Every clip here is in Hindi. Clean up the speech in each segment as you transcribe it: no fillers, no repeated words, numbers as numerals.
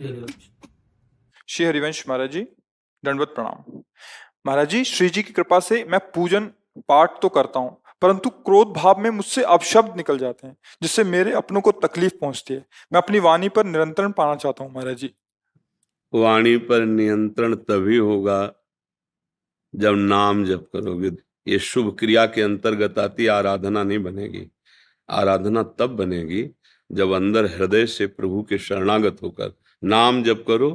श्री हरिवंश महाराज जी, दंडवत प्रणाम। महाराज जी, श्री जी की कृपा से मैं पूजन पाठ तो करता हूँ, परंतु क्रोध भाव में मुझसे अपशब्द निकल जाते हैं, जिससे मेरे अपनों को तकलीफ पहुंचती है। मैं अपनी वाणी पर नियंत्रण पाना चाहता हूँ महाराज जी। वाणी पर नियंत्रण तभी होगा जब नाम जप करोगे। ये शुभ क्रिया के अंतर्गत आती आराधना नहीं बनेगी। आराधना तब बनेगी जब अंदर हृदय से प्रभु के शरणागत होकर नाम जप करो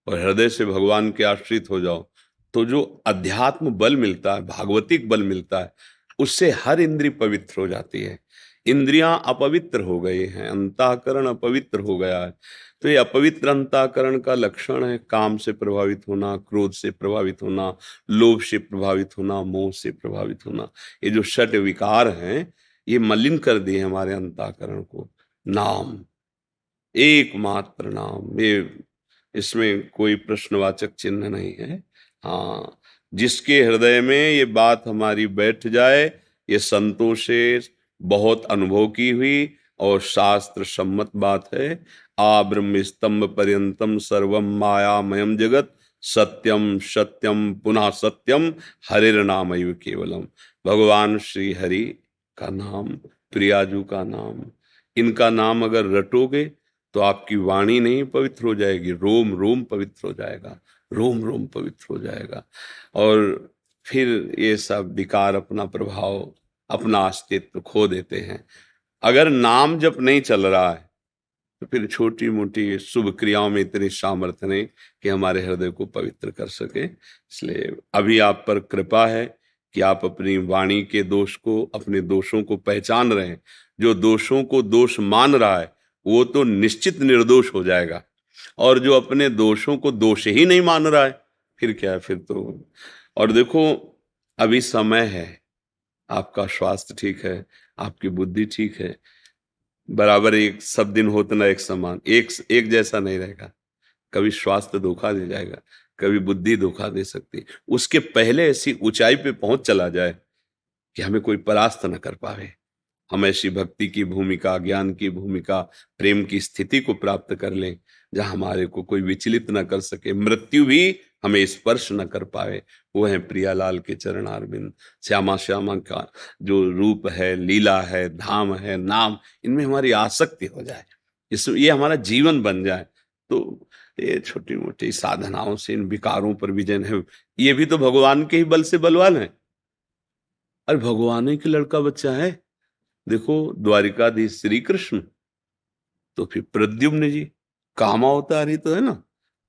और हृदय से भगवान के आश्रित हो जाओ, तो जो अध्यात्म बल मिलता है, भागवतिक बल मिलता है, उससे हर इंद्रिय पवित्र हो जाती है। इंद्रियां अपवित्र हो गई हैं, अंतःकरण अपवित्र हो गया है। तो ये अपवित्र अंतःकरण का लक्षण है काम से प्रभावित होना, क्रोध से प्रभावित होना, लोभ से प्रभावित होना, मोह से प्रभावित होना। ये जो षट विकार हैं, ये मलिन कर दिए हमारे अंतःकरण को। नाम, एकमात्र नाम, ये इसमें कोई प्रश्नवाचक चिन्ह नहीं है। हाँ, जिसके हृदय में ये बात हमारी बैठ जाए, ये संतों से बहुत अनुभव की हुई और शास्त्र सम्मत बात है। आ ब्रह्म स्तंभ पर्यंतम सर्वम मायामयम जगत, सत्यम सत्यम पुनः सत्यम, हरिर नामैव केवलम। भगवान श्री हरि का नाम, प्रियाजू का नाम, इनका नाम अगर रटोगे तो आपकी वाणी नहीं पवित्र हो जाएगी, रोम रोम पवित्र हो जाएगा, रोम रोम पवित्र हो जाएगा। और फिर ये सब विकार अपना प्रभाव, अपना अस्तित्व खो देते हैं। अगर नाम जप नहीं चल रहा है तो फिर छोटी मोटी शुभ क्रियाओं में इतनी सामर्थ्य नहीं कि हमारे हृदय को पवित्र कर सके। इसलिए अभी आप पर कृपा है कि आप अपनी वाणी के दोष को, अपने दोषों को पहचान रहे हैं। जो दोषों को दोष मान रहा है वो तो निश्चित निर्दोष हो जाएगा, और जो अपने दोषों को दोष ही नहीं मान रहा है फिर क्या है, फिर तो। और देखो, अभी समय है, आपका स्वास्थ्य ठीक है, आपकी बुद्धि ठीक है, बराबर एक सब दिन होते ना एक समान, एक जैसा नहीं रहेगा। कभी स्वास्थ्य धोखा दे जाएगा, कभी बुद्धि धोखा दे सकती। उसके पहले ऐसी ऊंचाई पे पहुंच चला जाए कि हमें कोई परास्त न कर पावे। हम ऐसी भक्ति की भूमिका, ज्ञान की भूमिका, प्रेम की स्थिति को प्राप्त कर लें जहां हमारे को कोई विचलित न कर सके, मृत्यु भी हमें स्पर्श न कर पाए। वो है प्रियालाल के चरणारविंद। श्यामा श्यामा का जो रूप है, लीला है, धाम है, नाम, इनमें हमारी आसक्ति हो जाए, इस ये हमारा जीवन बन जाए। तो ये छोटी मोटी साधनाओं से इन विकारों पर विजय है। ये भी तो भगवान के ही बल से बलवान है। अरे भगवान ही के लड़का बच्चा है। देखो, द्वारिकाधीश श्री कृष्ण, तो फिर प्रद्युम्न जी कामावतार ही तो है ना,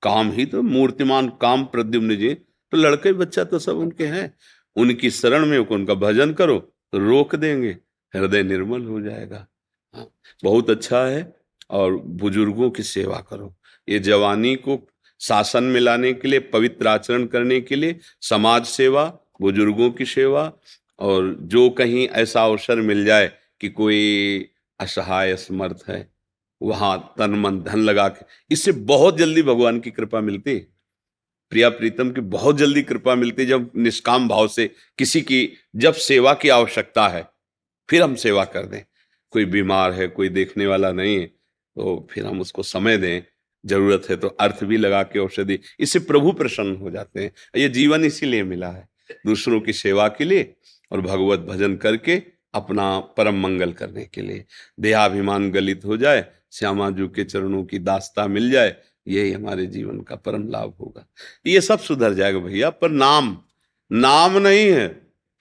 काम ही तो, मूर्तिमान काम प्रद्युम्न जी तो लड़के बच्चा तो सब उनके हैं। उनकी शरण में उनका भजन करो तो रोक देंगे, हृदय निर्मल हो जाएगा। हाँ, बहुत अच्छा है। और बुजुर्गों की सेवा करो। ये जवानी को शासन में लाने के लिए, पवित्र आचरण करने के लिए समाज सेवा, बुजुर्गों की सेवा, और जो कहीं ऐसा अवसर मिल जाए कि कोई असहाय असमर्थ है, वहां तन मन धन लगा के, इससे बहुत जल्दी भगवान की कृपा मिलती है। प्रिया प्रीतम की बहुत जल्दी कृपा मिलती है जब निष्काम भाव से किसी की, जब सेवा की आवश्यकता है फिर हम सेवा कर दें। कोई बीमार है, कोई देखने वाला नहीं है, तो फिर हम उसको समय दें, जरूरत है तो अर्थ भी लगा के औषधि, इससे प्रभु प्रसन्न हो जाते हैं। ये जीवन इसीलिए मिला है, दूसरों की सेवा के लिए और भगवत भजन करके अपना परम मंगल करने के लिए। देहाभिमान गलित हो जाए, श्यामा जी के चरणों की दास्ता मिल जाए, यही हमारे जीवन का परम लाभ होगा। ये सब सुधर जाएगा भैया, पर नाम, नाम नहीं है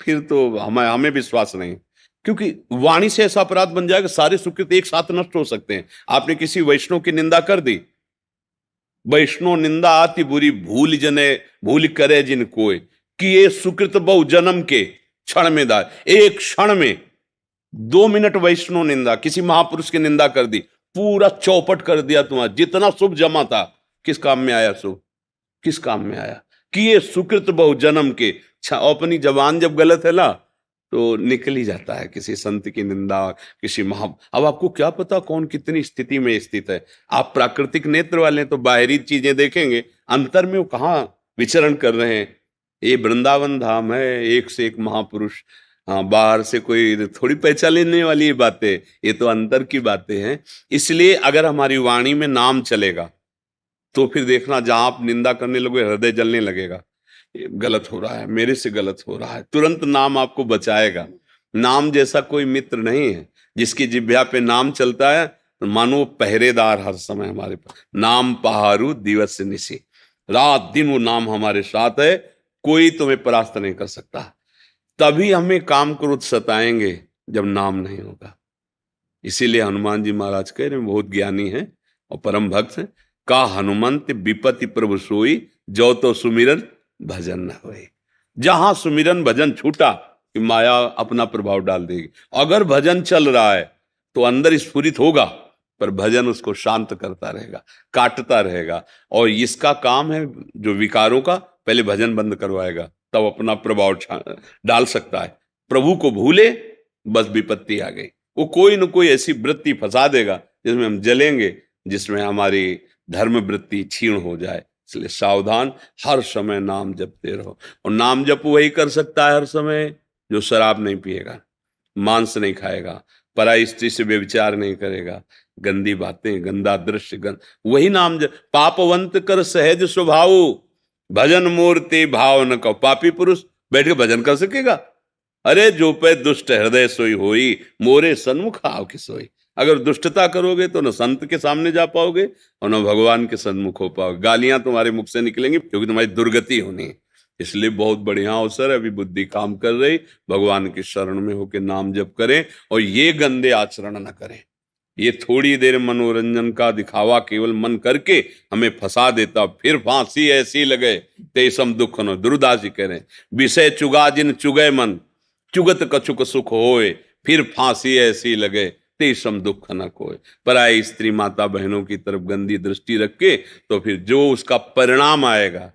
फिर तो हमें विश्वास नहीं, क्योंकि वाणी से ऐसा अपराध बन जाएगा, सारे सुकृत एक साथ नष्ट हो सकते हैं। आपने किसी वैष्णव की निंदा कर दी, वैष्णव निंदा आती बुरी, भूल जने भूल करे जिन कोय, कि ये सुकृत बहु जन्म के क्षण में दाय। एक क्षण में 2 मिनट वैष्णव निंदा, किसी महापुरुष की निंदा कर दी, पूरा चौपट कर दिया तुम्हारा जितना शुभ जमा था। किस काम में आया शुभ, किस काम में आया? कि ये सुकृत बहु जन्म के। अपनी जबान जब गलत है ना तो निकल ही जाता है किसी संत की निंदा, किसी महा। अब आपको क्या पता कौन कितनी स्थिति में स्थित है। आप प्राकृतिक नेत्र वाले हैं तो बाहरी चीजें देखेंगे, अंतर में वो कहाँ विचरण कर रहे हैं। ये वृंदावन धाम है, एक से एक महापुरुष। हाँ, बाहर से कोई थोड़ी पहचान लेने वाली ये बातें, ये तो अंतर की बातें हैं। इसलिए अगर हमारी वाणी में नाम चलेगा तो फिर देखना जहां आप निंदा करने लगोगे हृदय जलने लगेगा, ये गलत हो रहा है, मेरे से गलत हो रहा है। तुरंत नाम आपको बचाएगा। नाम जैसा कोई मित्र नहीं है। जिसकी जिह्वा पे नाम चलता है मानो वो पहरेदार हर समय हमारे पास। नाम पहारू दिवस निशी, रात दिन वो नाम हमारे साथ है, कोई तुम्हें परास्त नहीं कर सकता। तभी हमें काम क्रोध सताएंगे जब नाम नहीं होगा। इसीलिए हनुमान जी महाराज कह रहे हैं, बहुत ज्ञानी हैं और परम भक्त हैं। का हनुमंत विपत्ति प्रभु सोई, जो तो सुमिरन भजन न होए। जहां सुमिरन भजन छूटा कि माया अपना प्रभाव डाल देगी। अगर भजन चल रहा है तो अंदर स्फुरित होगा, पर भजन उसको शांत करता रहेगा, काटता रहेगा। और इसका काम है जो विकारों का, पहले भजन बंद करवाएगा, तब अपना प्रभाव डाल सकता है। प्रभु को भूले बस विपत्ति आ गई। वो कोई न कोई ऐसी वृत्ति फंसा देगा जिसमें हम जलेंगे, जिसमें हमारी धर्म वृत्ति क्षीण हो जाए। इसलिए सावधान, हर समय नाम जपते रहो। और नाम जप वही कर सकता है हर समय जो शराब नहीं पिएगा, मांस नहीं खाएगा, पराई स्त्री से व्यभिचार नहीं करेगा, गंदी बातें, गंदा दृश्य, वही नाम जप। पापवंत कर सहज स्वभाव, भजन मूर्ति भाव न कहो। पापी पुरुष बैठ के भजन कर सकेगा? अरे जो पे दुष्ट हृदय सोई होई, मोरे सन्मुख आव की सोई। अगर दुष्टता करोगे तो न संत के सामने जा पाओगे और न भगवान के सन्मुख हो पाओगे। गालियां तुम्हारे मुख से निकलेंगी क्योंकि तुम्हारी दुर्गति होनी है। इसलिए बहुत बढ़िया अवसर है, अभी बुद्धि काम कर रही, भगवान की शरण में होकर नाम जप करें और ये गंदे आचरण न करें। ये थोड़ी देर मनोरंजन का दिखावा केवल मन करके हमें फंसा देता, फिर फांसी ऐसी लगे तेसम दुख न। दुर्दास जी कह रहे हैं, विषय चुगा जिन चुगे मन, चुगत कछुक सुख होए, फिर फांसी ऐसी लगे तेसम दुख न कोय। पराई स्त्री माता बहनों की तरफ गंदी दृष्टि रख के तो फिर जो उसका परिणाम आएगा।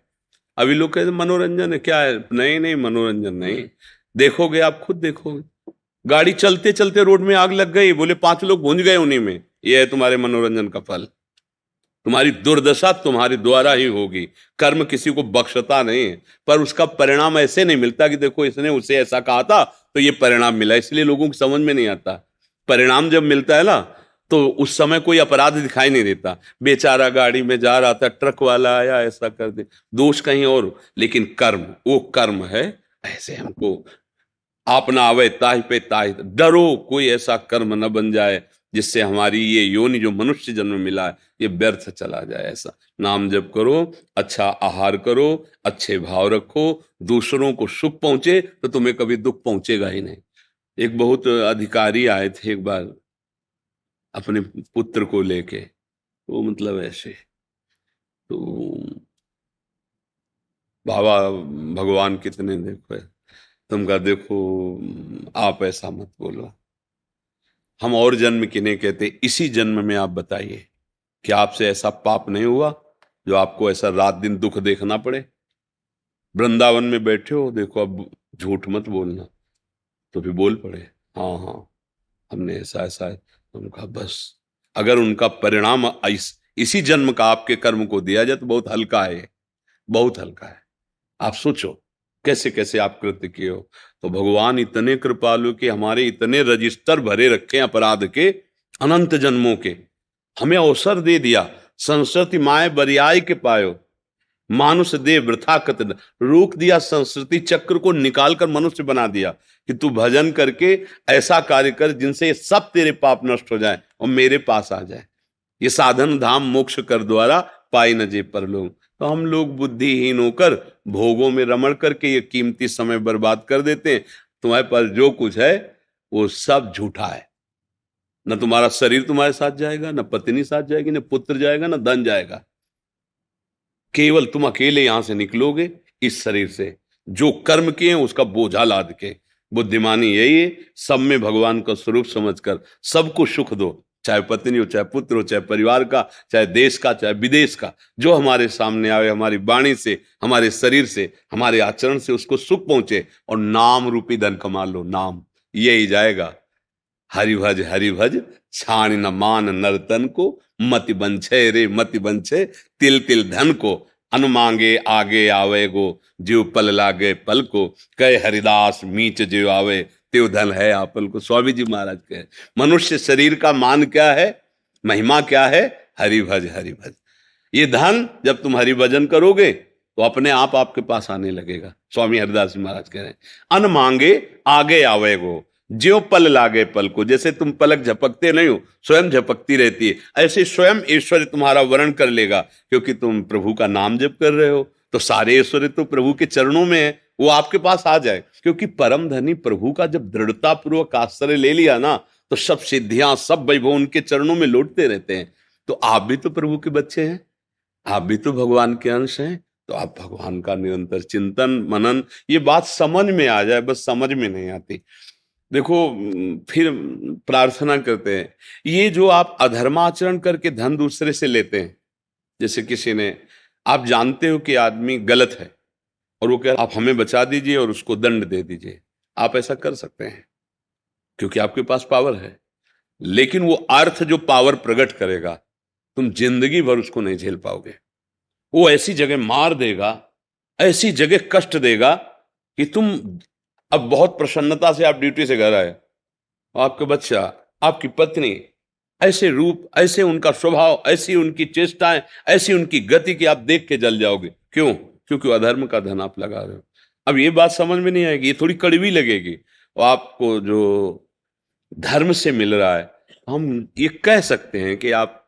अभी लोग कहते मनोरंजन है, क्या है? नहीं नहीं, मनोरंजन नहीं। देखोगे, आप खुद देखोगे, गाड़ी चलते चलते रोड में आग लग गई, बोले 5 लोग भूंज गए उन्हीं में। यह है तुम्हारे मनोरंजन का फल। तुम्हारी दुर्दशा तुम्हारे द्वारा ही होगी। कर्म किसी को बख्शता नहीं है, पर उसका परिणाम ऐसे नहीं मिलता कि देखो इसने उसे ऐसा कहा था तो ये परिणाम मिला। इसलिए लोगों को समझ में नहीं आता। परिणाम जब मिलता है ना तो उस समय कोई अपराध दिखाई नहीं देता। बेचारा गाड़ी में जा रहा था, ट्रक वाला आया, ऐसा कर दे, दोष कहीं और। लेकिन कर्म, वो कर्म है। ऐसे हमको आप ना आवे ताहि पे ताहि, डरो कोई ऐसा कर्म न बन जाए जिससे हमारी ये योनि जो मनुष्य जन्म मिला है ये व्यर्थ चला जाए। ऐसा नाम जप करो, अच्छा आहार करो, अच्छे भाव रखो, दूसरों को सुख पहुंचे तो तुम्हें कभी दुख पहुंचेगा ही नहीं। एक बहुत अधिकारी आए थे एक बार अपने पुत्र को लेके, वो मतलब ऐसे, तो बाबा भगवान कितने देखो, तुम कहा देखो आप ऐसा मत बोलो, हम और जन्म किन्हें कहते, इसी जन्म में आप बताइए कि आपसे ऐसा पाप नहीं हुआ जो आपको ऐसा रात दिन दुख देखना पड़े। वृंदावन में बैठे हो, देखो अब झूठ मत बोलना। तो फिर बोल पड़े, हाँ हाँ हमने ऐसा ऐसा है। उनका बस, अगर उनका परिणाम इसी जन्म का आपके कर्म को दिया जाए तो बहुत हल्का है, बहुत हल्का है। आप सोचो कैसे कैसे आप कृत्य किए हो। तो भगवान इतने कृपालु कि हमारे इतने रजिस्टर भरे रखे अपराध के, अनंत जन्मों के, हमें अवसर दे दिया। संस्कृति माए बरियाई के पायो, मानुष दे वृथा कत, रोक दिया संस्कृति चक्र को, निकालकर मनुष्य बना दिया कि तू भजन करके ऐसा कार्य कर जिनसे सब तेरे पाप नष्ट हो जाए और मेरे पास आ जाए। ये साधन धाम मोक्ष कर द्वारा पाई न जे परलोक। तो हम लोग बुद्धिहीन होकर भोगों में रमण करके ये कीमती समय बर्बाद कर देते हैं। तुम्हारे पास जो कुछ है वो सब झूठा है। न तुम्हारा शरीर तुम्हारे साथ जाएगा, न पत्नी साथ जाएगी, न पुत्र जाएगा, न धन जाएगा। केवल तुम अकेले यहां से निकलोगे इस शरीर से, जो कर्म किए हैं उसका बोझा लाद के। बुद्धिमानी यही है, सब में भगवान का स्वरूप समझकर सबको सुख दो, चाहे पत्नी हो, चाहे पुत्र हो, चाहे परिवार का, चाहे देश का, चाहे विदेश का। जो हमारे सामने आवे, हमारी वाणी से, हमारे शरीर से, हमारे आचरण से उसको सुख पहुंचे। और नाम रूपी धन कमा लो, नाम यही जाएगा। हरि भज छाण न मान नर्तन को, मति बंछे रे मति बंछे, तिल तिल धन को, अन मांगे आगे आवे गो, जीव पल लागे पल को, कहे हरिदास मीच जीव आवे, त्यो धन है आपल को। स्वामी जी महाराज कहे मनुष्य शरीर का मान क्या है, महिमा क्या है? हरि भज हरि भज। ये धन जब तुम हरि भजन करोगे तो अपने आप आपके पास आने लगेगा। स्वामी हरिदास जी महाराज कह रहे हैं, अन मांगे आगे आवेगो, ज्यों पल लागे पल को। जैसे तुम पलक झपकते नहीं हो, स्वयं झपकती रहती है, ऐसे स्वयं ऐश्वर्य तुम्हारा वर्ण कर लेगा। क्योंकि तुम प्रभु का नाम जप कर रहे हो तो सारे ऐश्वर्य तो प्रभु के चरणों में है, वो आपके पास आ जाए। क्योंकि परम धनी प्रभु का जब दृढ़ता पूर्वक आश्रय ले लिया ना, तो सब सिद्धियां सब वैभव उनके चरणों में लौटते रहते हैं। तो आप भी तो प्रभु के बच्चे हैं, आप भी तो भगवान के अंश हैं। तो आप भगवान का निरंतर चिंतन मनन, ये बात समझ में आ जाए, बस समझ में नहीं आती। देखो, फिर प्रार्थना करते हैं, ये जो आप अधर्माचरण करके धन दूसरे से लेते हैं, जैसे किसी ने, आप जानते हो कि आदमी गलत है और वो कह रहा आप हमें बचा दीजिए और उसको दंड दे दीजिए, आप ऐसा कर सकते हैं क्योंकि आपके पास पावर है। लेकिन वो अर्थ जो पावर प्रकट करेगा, तुम जिंदगी भर उसको नहीं झेल पाओगे। वो ऐसी जगह मार देगा, ऐसी जगह कष्ट देगा कि तुम, अब बहुत प्रसन्नता से आप ड्यूटी से घर आए, आपका बच्चा, आपकी पत्नी, ऐसे रूप, ऐसे उनका स्वभाव, ऐसी उनकी चेष्टाएं, ऐसी उनकी गति कि आप देख के जल जाओगे। क्यों? क्योंकि अधर्म का धन आप लगा रहे हो। अब ये बात समझ में नहीं आएगी, ये थोड़ी कड़वी लगेगी। और आपको जो धर्म से मिल रहा है, हम ये कह सकते हैं कि आप